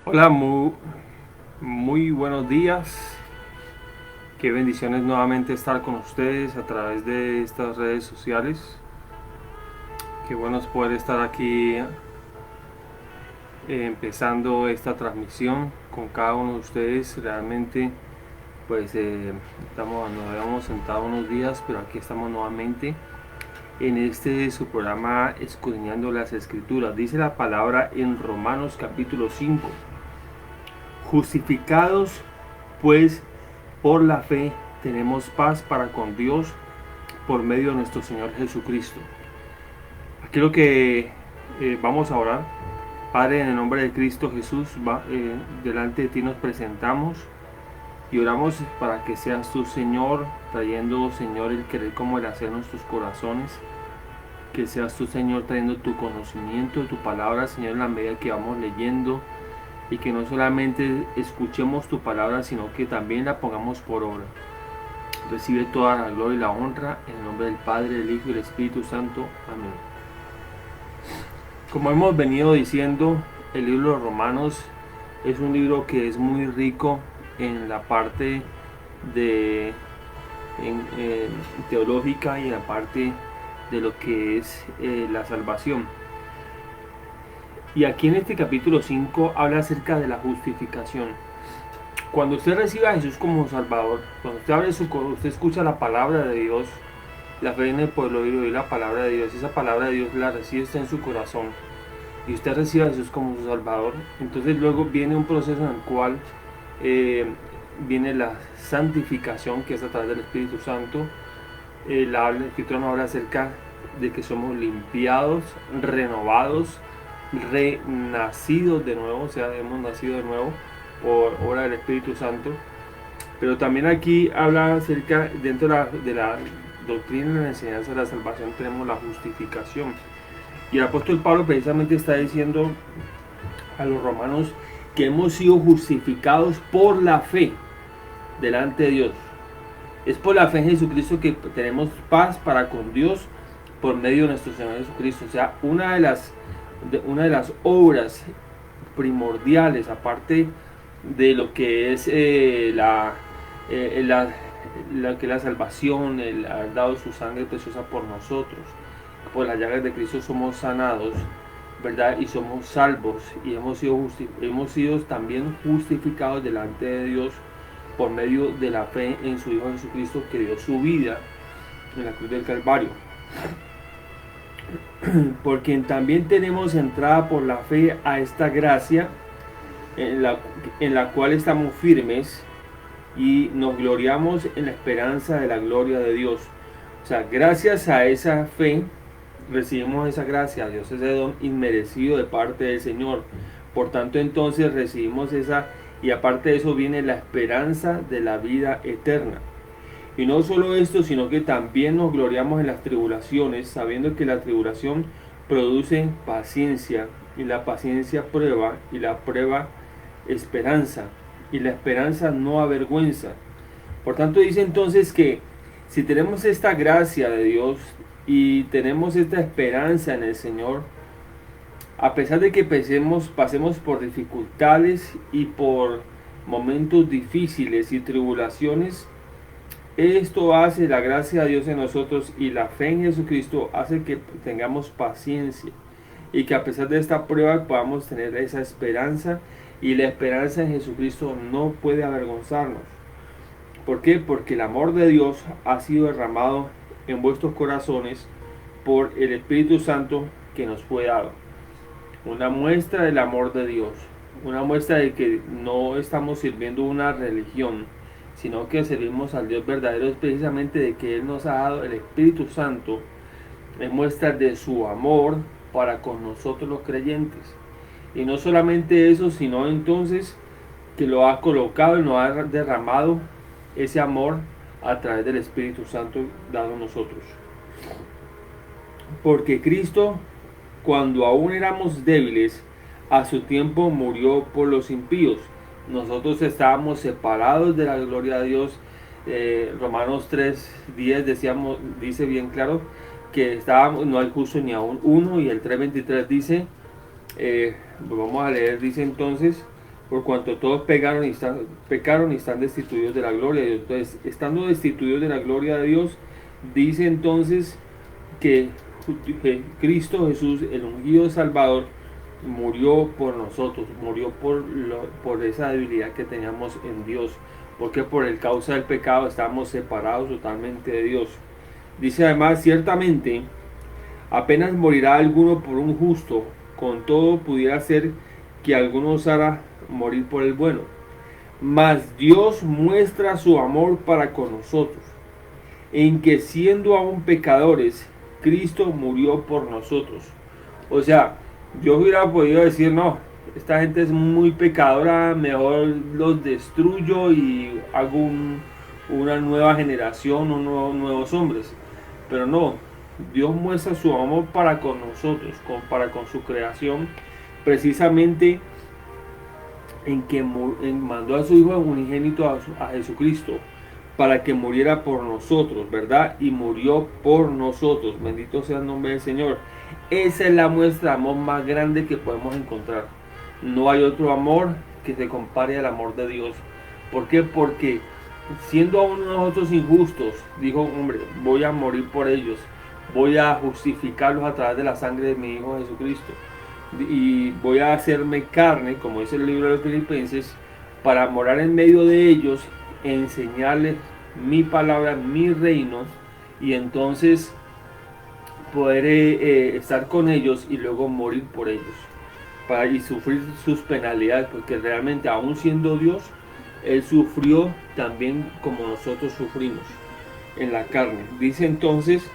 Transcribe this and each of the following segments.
Hola, muy buenos días. Qué bendiciones nuevamente estar con ustedes a través de estas redes sociales. Qué bueno es poder estar aquí empezando esta transmisión con cada uno de ustedes. Realmente, pues nos habíamos sentado unos días, pero aquí estamos nuevamente en este su programa Escudriñando las Escrituras. Dice la palabra en Romanos capítulo 5: justificados pues por la fe tenemos paz para con Dios por medio de nuestro Señor Jesucristo. Aquí lo que vamos a orar. Padre, en el nombre de Cristo Jesús, delante de ti nos presentamos y oramos para que seas tú, Señor, trayendo, Señor, el querer como el hacer en nuestros corazones. Que seas tú, Señor, trayendo tu conocimiento, tu palabra, Señor, en la medida que vamos leyendo, y que no solamente escuchemos tu palabra, sino que también la pongamos por obra. Recibe toda la gloria y la honra en el nombre del Padre, del Hijo y del Espíritu Santo. Amén. Como hemos venido diciendo, el libro de Romanos es un libro que es muy rico en la parte de teológica y en la parte de lo que es la salvación. Y aquí en este capítulo 5 habla acerca de la justificación. Cuando usted recibe a Jesús como Salvador, cuando usted escucha la palabra de Dios, la fe viene por el oír la palabra de Dios, esa palabra de Dios la recibe usted en su corazón y usted recibe a Jesús como su Salvador. Entonces luego viene un proceso en el cual viene la santificación, que es a través del Espíritu Santo. La Escritura nos habla acerca de que somos limpiados, renovados, renacidos de nuevo, o sea, hemos nacido de nuevo por obra del Espíritu Santo. Pero también aquí habla acerca, dentro de la doctrina y la enseñanza de la salvación, tenemos la justificación. Y el apóstol Pablo precisamente está diciendo a los romanos que hemos sido justificados por la fe delante de Dios. Es por la fe en Jesucristo que tenemos paz para con Dios por medio de nuestro Señor Jesucristo. O sea, una de las obras primordiales, aparte de lo que es la salvación, el haber dado su sangre preciosa por nosotros, por las llagas de Cristo somos sanados, ¿verdad? Y somos salvos y hemos sido también justificados delante de Dios por medio de la fe en su Hijo Jesucristo, que dio su vida en la cruz del Calvario. Porque también tenemos entrada por la fe a esta gracia en la cual estamos firmes y nos gloriamos en la esperanza de la gloria de Dios. O sea, gracias a esa fe recibimos esa gracia. Dios es el don inmerecido de parte del Señor. Por tanto, entonces recibimos esa, y aparte de eso viene la esperanza de la vida eterna. Y no solo esto, sino que también nos gloriamos en las tribulaciones, sabiendo que la tribulación produce paciencia, y la paciencia prueba, y la prueba esperanza, y la esperanza no avergüenza. Por tanto, dice entonces que si tenemos esta gracia de Dios y tenemos esta esperanza en el Señor, a pesar de que pasemos por dificultades y por momentos difíciles y tribulaciones, esto hace la gracia de Dios en nosotros y la fe en Jesucristo hace que tengamos paciencia y que a pesar de esta prueba podamos tener esa esperanza, y la esperanza en Jesucristo no puede avergonzarnos. ¿Por qué? Porque el amor de Dios ha sido derramado en vuestros corazones por el Espíritu Santo que nos fue dado. Una muestra del amor de Dios, una muestra de que no estamos sirviendo una religión, sino que servimos al Dios verdadero, es precisamente de que Él nos ha dado el Espíritu Santo, es muestra de su amor para con nosotros los creyentes. Y no solamente eso, sino entonces que lo ha colocado y nos ha derramado ese amor a través del Espíritu Santo dado a nosotros. Porque Cristo, cuando aún éramos débiles, a su tiempo murió por los impíos. Nosotros estábamos separados de la gloria de Dios. Romanos 3:10 dice bien claro que no hay justo ni aún uno, y el 3:23 dice, vamos a leer, dice entonces por cuanto todos pecaron y están destituidos de la gloria de Dios. Entonces, estando destituidos de la gloria de Dios, dice entonces que Cristo Jesús, el ungido Salvador, murió por nosotros, murió por esa debilidad que teníamos en Dios, porque por el causa del pecado estamos separados totalmente de Dios. Dice además, ciertamente, apenas morirá alguno por un justo, con todo pudiera ser que alguno osara morir por el bueno. Mas Dios muestra su amor para con nosotros, en que siendo aún pecadores, Cristo murió por nosotros. O sea, yo hubiera podido decir, no, esta gente es muy pecadora, mejor los destruyo y hago una nueva generación, nuevos hombres. Pero no, Dios muestra su amor para con nosotros, para con su creación, precisamente en que mandó a su Hijo unigénito a Jesucristo, para que muriera por nosotros, ¿verdad? Y murió por nosotros. Bendito sea el nombre del Señor. Esa es la muestra de amor más grande que podemos encontrar. No hay otro amor que se compare al amor de Dios. ¿Por qué? Porque siendo aún nosotros injustos, dijo, hombre, voy a morir por ellos. Voy a justificarlos a través de la sangre de mi Hijo Jesucristo. Y voy a hacerme carne, como dice el libro de los Filipenses, para morar en medio de ellos, enseñarles mi palabra, mi reino, y entonces poder estar con ellos y luego morir por ellos y sufrir sus penalidades, porque realmente aún siendo Dios, Él sufrió también como nosotros sufrimos en la carne. Dice entonces,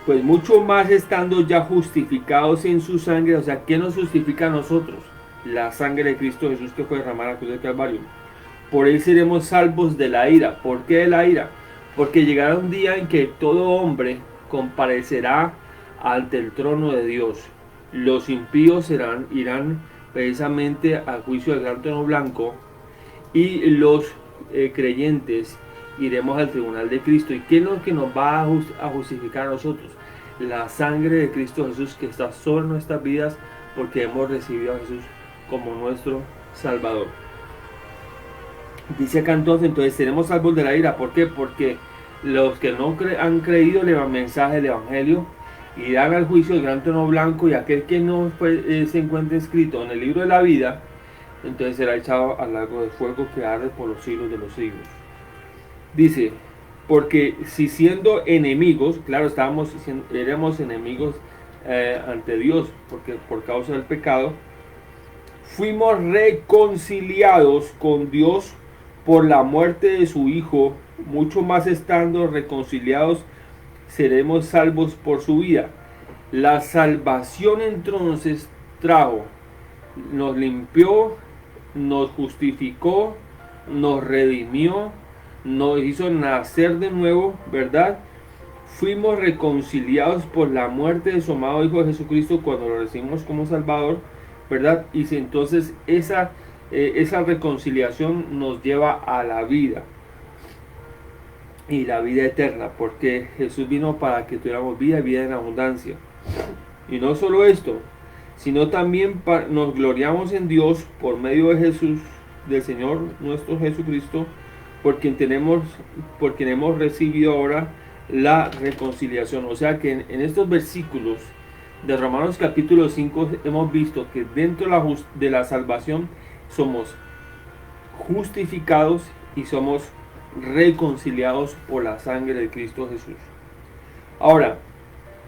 pues mucho más estando ya justificados en su sangre. O sea, ¿qué nos justifica a nosotros? La sangre de Cristo Jesús, que fue derramada en la cruz del Calvario. Por él seremos salvos de la ira. ¿Por qué de la ira? Porque llegará un día en que todo hombre comparecerá ante el trono de Dios. Los impíos irán precisamente al juicio del gran trono blanco, y los creyentes iremos al tribunal de Cristo. ¿Y qué es lo que nos va a justificar a nosotros? La sangre de Cristo Jesús, que está sobre nuestras vidas, porque hemos recibido a Jesús como nuestro Salvador. Dice acá entonces seremos salvos de la ira. ¿Por qué? Porque los que no han creído el mensaje del Evangelio irán al juicio del gran trono blanco, y aquel que no se encuentre escrito en el libro de la vida, entonces será echado al lago de fuego que arde por los siglos de los siglos. Dice, porque si siendo enemigos, claro, éramos enemigos ante Dios, porque por causa del pecado, fuimos reconciliados con Dios por la muerte de su Hijo, mucho más estando reconciliados, seremos salvos por su vida. La salvación entonces trajo, nos limpió, nos justificó, nos redimió, nos hizo nacer de nuevo, ¿verdad? Fuimos reconciliados por la muerte de su amado Hijo Jesucristo cuando lo recibimos como Salvador, ¿verdad? Y entonces esa reconciliación nos lleva a la vida, y la vida eterna, porque Jesús vino para que tuviéramos vida en abundancia. Y no solo esto, sino también nos gloriamos en Dios por medio de Jesús, del Señor nuestro Jesucristo, por quien hemos recibido ahora la reconciliación. O sea que en estos versículos de Romanos capítulo 5 hemos visto que dentro de la salvación somos justificados y somos reconciliados por la sangre de Cristo Jesús. Ahora,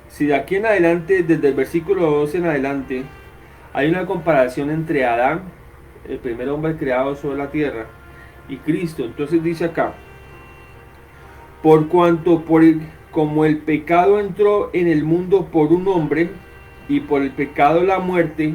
si de aquí en adelante, desde el versículo 12 en adelante, hay una comparación entre Adán, el primer hombre creado sobre la tierra, y Cristo, entonces dice acá, por cuanto como el pecado entró en el mundo por un hombre, y por el pecado la muerte,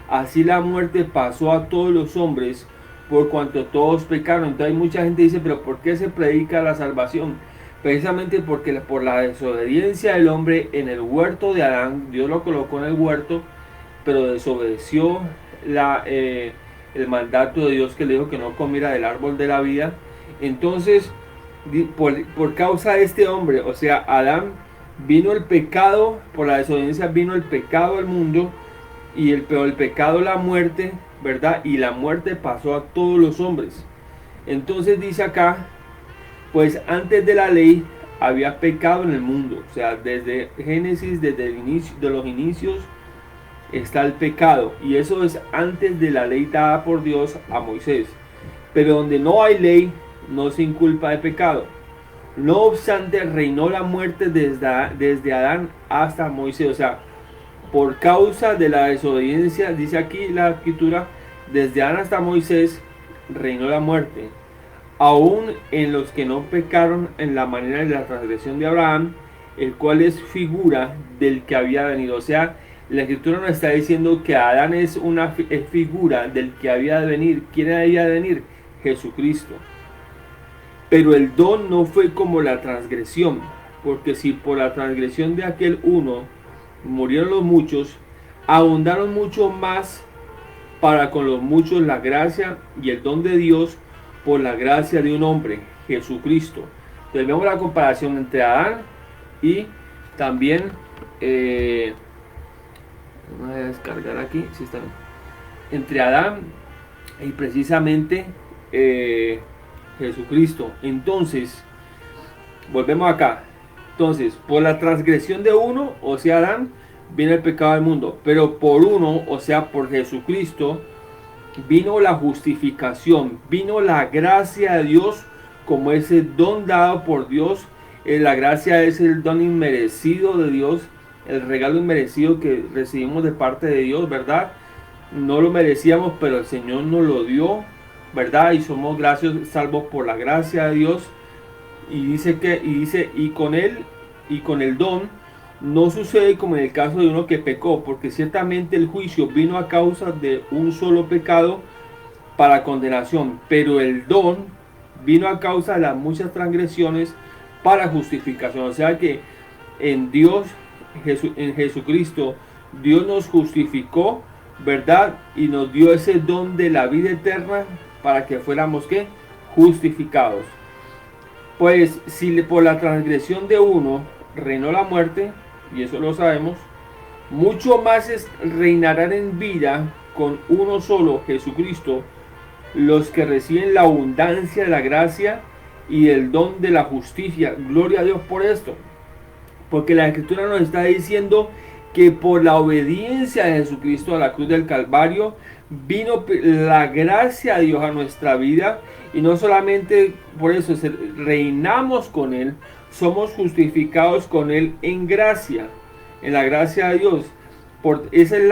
así la muerte pasó a todos los hombres, por cuanto todos pecaron. Entonces mucha gente dice, pero ¿por qué se predica la salvación? Precisamente porque por la desobediencia del hombre en el huerto de Adán, Dios lo colocó en el huerto, pero desobedeció el mandato de Dios, que le dijo que no comiera del árbol de la vida. Entonces, por causa de este hombre, o sea, Adán, vino el pecado, por la desobediencia vino el pecado al mundo, y el pecado la muerte, ¿verdad? Y la muerte pasó a todos los hombres. Entonces dice acá, pues antes de la ley había pecado en el mundo. O sea, desde Génesis, desde el inicio, de los inicios, está el pecado. Y eso es antes de la ley dada por Dios a Moisés. Pero donde no hay ley, no se inculpa de pecado. No obstante, reinó la muerte desde Adán hasta Moisés. O sea, por causa de la desobediencia, dice aquí la escritura, desde Adán hasta Moisés reinó la muerte. Aún en los que no pecaron en la manera de la transgresión de Abraham, el cual es figura del que había venido. O sea, la escritura nos está diciendo que Adán es una figura del que había de venir. ¿Quién había de venir? Jesucristo. Pero el don no fue como la transgresión, porque si por la transgresión de aquel uno murieron los muchos, abundaron mucho más para con los muchos la gracia y el don de Dios por la gracia de un hombre, Jesucristo. Entonces vemos la comparación entre Adán y también, voy a descargar aquí, si está bien, entre Adán y precisamente Jesucristo. Entonces, volvemos acá. Entonces, por la transgresión de uno, o sea, Adán, viene el pecado del mundo. Pero por uno, o sea, por Jesucristo, vino la justificación, vino la gracia de Dios como ese don dado por Dios. La gracia es el don inmerecido de Dios, el regalo inmerecido que recibimos de parte de Dios, ¿verdad? No lo merecíamos, pero el Señor nos lo dio, ¿verdad? Y somos salvos por la gracia de Dios. Y dice y con él y con el don no sucede como en el caso de uno que pecó, porque ciertamente el juicio vino a causa de un solo pecado para condenación, pero el don vino a causa de las muchas transgresiones para justificación. O sea que en Dios, en Jesucristo, Dios nos justificó, ¿verdad? Y nos dio ese don de la vida eterna para que fuéramos, ¿qué? Justificados. Pues si por la transgresión de uno reinó la muerte, y eso lo sabemos, mucho más reinarán en vida con uno solo, Jesucristo, los que reciben la abundancia de la gracia y el don de la justicia. Gloria a Dios por esto, porque la Escritura nos está diciendo que por la obediencia de Jesucristo a la cruz del Calvario vino la gracia de Dios a nuestra vida, y no solamente por eso reinamos con Él, somos justificados con Él en gracia, en la gracia de Dios. Esa es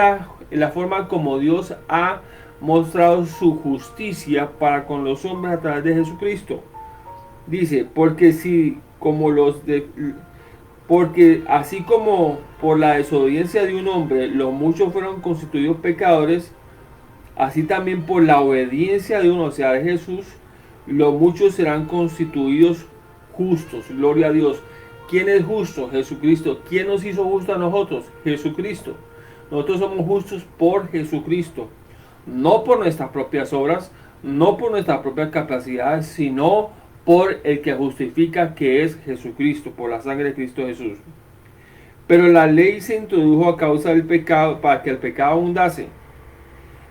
la forma como Dios ha mostrado su justicia para con los hombres a través de Jesucristo. Dice, porque así como por la desobediencia de un hombre los muchos fueron constituidos pecadores, así también por la obediencia de uno, o sea, de Jesús, los muchos serán constituidos justos. Gloria a Dios. ¿Quién es justo? Jesucristo. ¿Quién nos hizo justo a nosotros? Jesucristo. Nosotros somos justos por Jesucristo, no por nuestras propias obras, no por nuestras propias capacidades, sino por el que justifica, que es Jesucristo, por la sangre de Cristo Jesús. Pero la ley se introdujo a causa del pecado, para que el pecado abundase.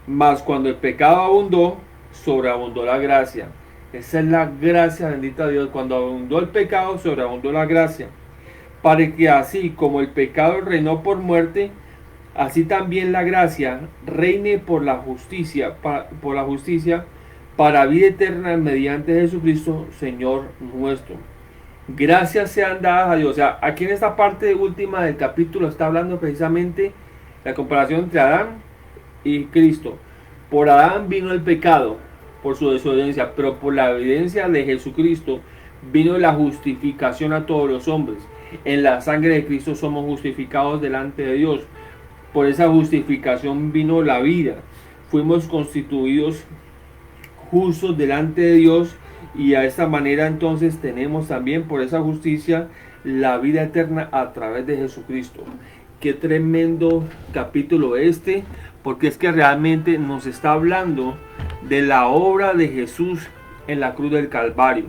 Mas cuando el pecado abundó, sobreabundó la gracia. Esa es la gracia, bendita Dios. Cuando abundó el pecado, sobreabundó la gracia. Para que así como el pecado reinó por muerte, así también la gracia reine por la justicia, para vida eterna mediante Jesucristo, Señor nuestro. Gracias sean dadas a Dios. O sea, aquí en esta parte última del capítulo está hablando precisamente la comparación entre Adán y Cristo. Por Adán vino el pecado, por su desobediencia, pero por la evidencia de Jesucristo vino la justificación a todos los hombres. En la sangre de Cristo somos justificados delante de Dios. Por esa justificación vino la vida. Fuimos constituidos justos delante de Dios, y a esta manera entonces tenemos también por esa justicia la vida eterna a través de Jesucristo. Qué tremendo capítulo este, porque es que realmente nos está hablando de la obra de Jesús en la cruz del Calvario.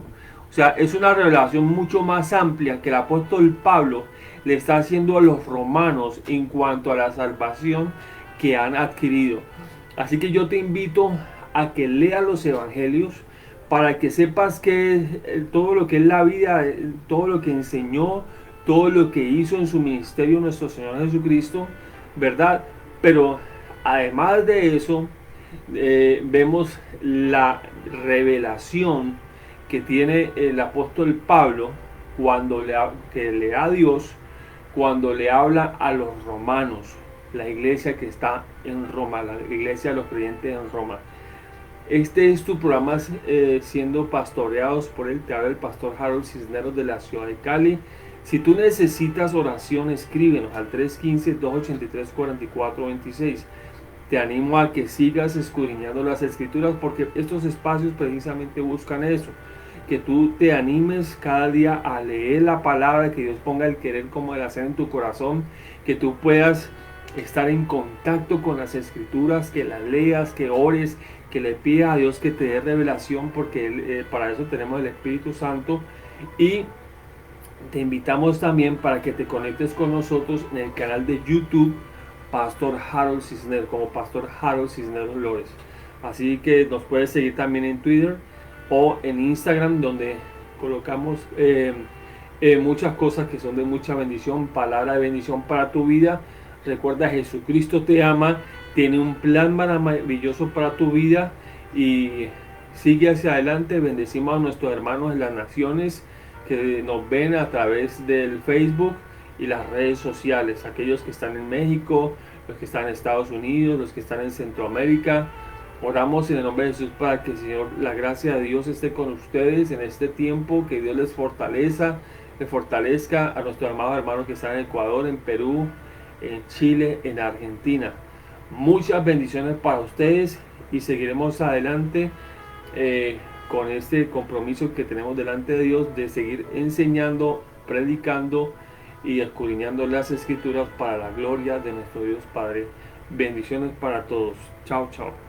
O sea, es una revelación mucho más amplia que el apóstol Pablo le está haciendo a los romanos en cuanto a la salvación que han adquirido. Así que yo te invito a que leas los evangelios para que sepas que todo lo que es la vida, todo lo que enseñó, todo lo que hizo en su ministerio nuestro Señor Jesucristo, ¿verdad? Pero además de eso, vemos la revelación que tiene el apóstol Pablo cuando que le da a Dios, cuando le habla a los romanos, la iglesia que está en Roma, la iglesia de los creyentes en Roma. Este es tu programa siendo pastoreados por él. Te habla el pastor Harold Cisneros de la ciudad de Cali. Si tú necesitas oración, escríbenos al 315-283-4426. Te animo a que sigas escudriñando las escrituras, porque estos espacios precisamente buscan eso, que tú te animes cada día a leer la palabra, que Dios ponga el querer como el hacer en tu corazón, que tú puedas estar en contacto con las escrituras, que las leas, que ores, que le pidas a Dios que te dé revelación, porque para eso tenemos el Espíritu Santo. Y te invitamos también para que te conectes con nosotros en el canal de YouTube Pastor Harold Cisneros, como Pastor Harold Cisneros Lores. Así que nos puedes seguir también en Twitter o en Instagram, donde colocamos muchas cosas que son de mucha bendición, palabra de bendición para tu vida. Recuerda, Jesucristo te ama, tiene un plan maravilloso para tu vida y sigue hacia adelante. Bendecimos a nuestros hermanos en las naciones que nos ven a través del Facebook y las redes sociales, aquellos que están en México, los que están en Estados Unidos, los que están en Centroamérica. Oramos en el nombre de Jesús para que, Señor, la gracia de Dios esté con ustedes en este tiempo, que Dios les fortalezca a nuestros amados hermanos que están en Ecuador, en Perú, en Chile, en Argentina. Muchas bendiciones para ustedes y seguiremos adelante con este compromiso que tenemos delante de Dios de seguir enseñando, predicando y escudriñando las escrituras para la gloria de nuestro Dios Padre. Bendiciones para todos. Chao, chao.